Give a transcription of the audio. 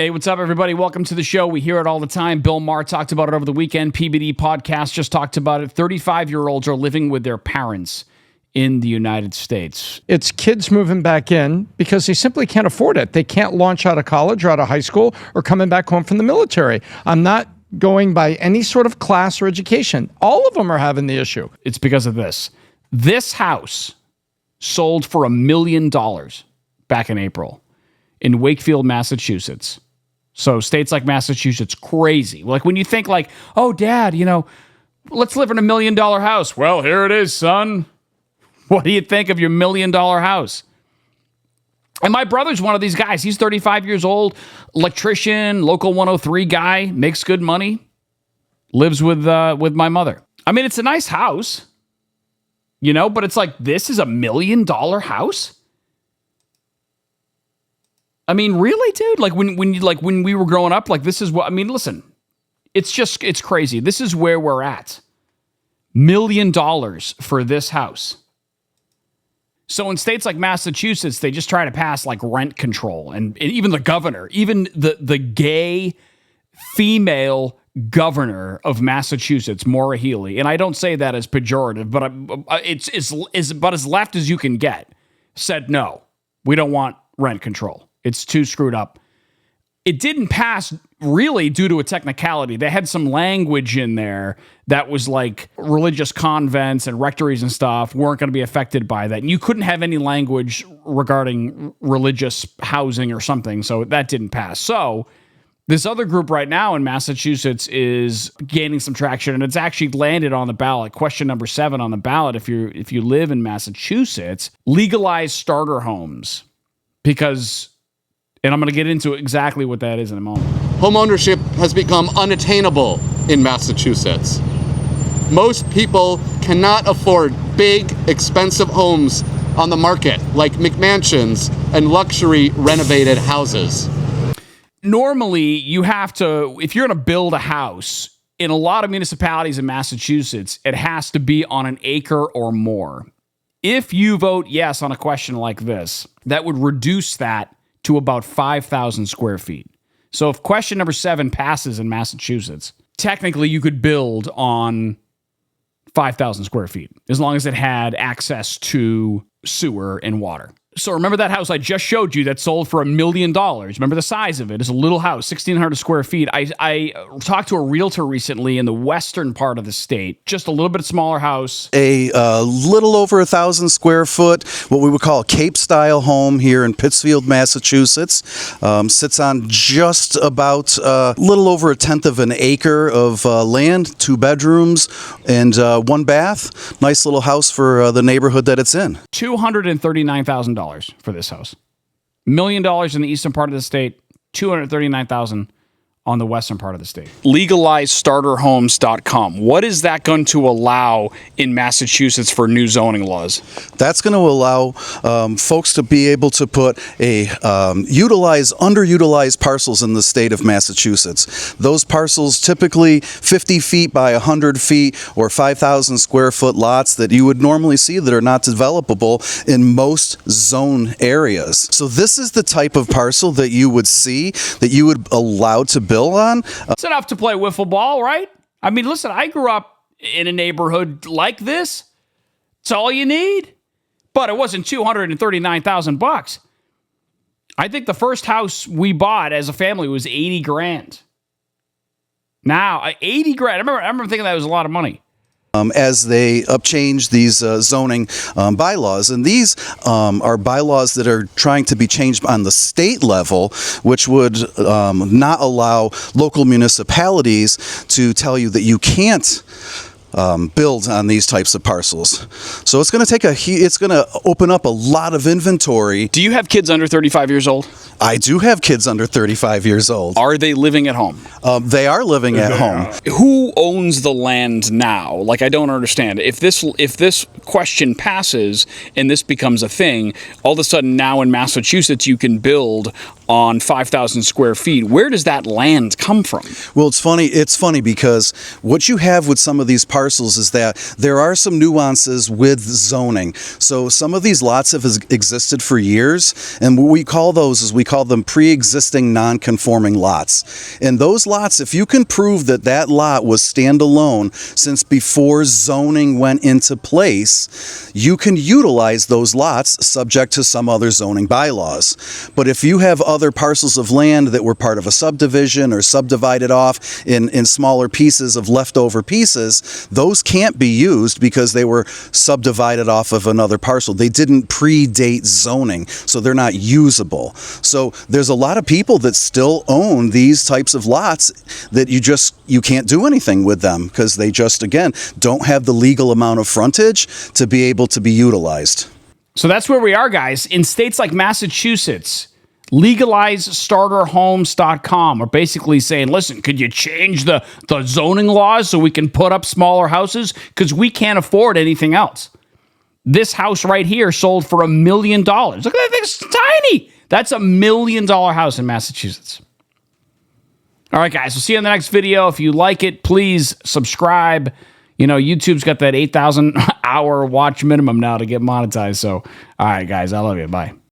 Hey, what's up, everybody? Welcome to the show. We hear it all the time. Bill Maher talked about it over the weekend. PBD Podcast just talked about it. 35-year-olds are living with their parents in the United States. It's kids moving back in because they simply can't afford it. They can't launch out of college or out of high school or coming back home from the military. I'm not going by any sort of class or education. All of them are having the issue. It's because of this. This house sold for $1 million back in April in Wakefield, Massachusetts. So states like Massachusetts, crazy. Like when you think like, oh, Dad, let's live in $1 million house. Well, here it is, son. What do you think of your $1 million house? And my brother's one of these guys. He's 35 years old, electrician, local 103 guy, makes good money, lives with my mother. I mean, it's a nice house, but it's like, this is $1 million house? I mean, really, dude? Like when we were growing up, like this is what, I mean, listen, it's crazy. This is where we're at. $1 million for this house. So in states like Massachusetts, they just try to pass like rent control, and even the governor, even the gay female governor of Massachusetts, Maura Healey, and I don't say that as pejorative, but it's about as left as you can get, said no, we don't want rent control. It's too screwed up. It didn't pass really due to a technicality. They had some language in there that was like religious convents and rectories and stuff weren't going to be affected by that. And you couldn't have any language regarding religious housing or something. So that didn't pass. So this other group right now in Massachusetts is gaining some traction, and it's actually landed on the ballot. Question number 7 on the ballot. If you live in Massachusetts, legalize starter homes, because, and I'm going to get into exactly what that is in a moment. Home ownership has become unattainable in Massachusetts. Most people cannot afford big, expensive homes on the market, like McMansions and luxury renovated houses. Normally, you have to, if you're going to build a house, in a lot of municipalities in Massachusetts, it has to be on an acre or more. If you vote yes on a question like this, that would reduce that to about 5,000 square feet. So if question number 7 passes in Massachusetts, technically you could build on 5,000 square feet, as long as it had access to sewer and water. So remember that house I just showed you that sold for $1 million. Remember the size of it. It's a little house, 1,600 square feet. I talked to a realtor recently in the western part of the state, just a little bit smaller house. A little over 1,000 square foot, what we would call a Cape-style home here in Pittsfield, Massachusetts. Sits on just about a little over a tenth of an acre of land, 2 bedrooms and 1 bath. Nice little house for the neighborhood that it's in. $239,000 for this house. $1 million in the eastern part of the state, $239,000 on the western part of the state. LegalizeStarterHomes.com. What is that going to allow in Massachusetts for new zoning laws? That's going to allow folks to be able to put underutilized parcels in the state of Massachusetts. Those parcels typically 50 feet by 100 feet or 5,000 square foot lots that you would normally see that are not developable in most zone areas. So this is the type of parcel that you would see, that you would allow to build on. It's enough to play wiffle ball, right? I mean, listen, I grew up in a neighborhood like this. It's all you need. But it wasn't $239,000. I think the first house we bought as a family was $80,000. Now, $80,000. I remember thinking that was a lot of money. As they change these zoning bylaws. And these are bylaws that are trying to be changed on the state level, which would not allow local municipalities to tell you that you can't build on these types of parcels. So it's going to open up a lot of inventory. Do you have kids under 35 years old? I do have kids under 35 years old. Are they living at home? They are living at home. Who owns the land now? Like, I don't understand. If this question passes and this becomes a thing, all of a sudden now in Massachusetts you can build on 5,000 square feet. Where does that land come from? Well, it's funny because what you have with some of these parcels parcels is that there are some nuances with zoning. So some of these lots have existed for years, and what we call those is we call them pre-existing non-conforming lots. And those lots, if you can prove that that lot was standalone since before zoning went into place, you can utilize those lots subject to some other zoning bylaws. But if you have other parcels of land that were part of a subdivision or subdivided off in smaller pieces of leftover pieces, those can't be used because they were subdivided off of another parcel. They didn't predate zoning, so they're not usable. So there's a lot of people that still own these types of lots that you can't do anything with them because they just, again, don't have the legal amount of frontage to be able to be utilized. So that's where we are, guys. In states like Massachusetts, LegalizeStarterHomes.com are basically saying, listen, could you change the zoning laws so we can put up smaller houses? Because we can't afford anything else. This house right here sold for $1 million. Look at that thing, it's tiny. That's $1 million house in Massachusetts. All right, guys, we'll see you in the next video. If you like it, please subscribe. You know, YouTube's got that 8,000 hour watch minimum now to get monetized. So, all right, guys, I love you. Bye.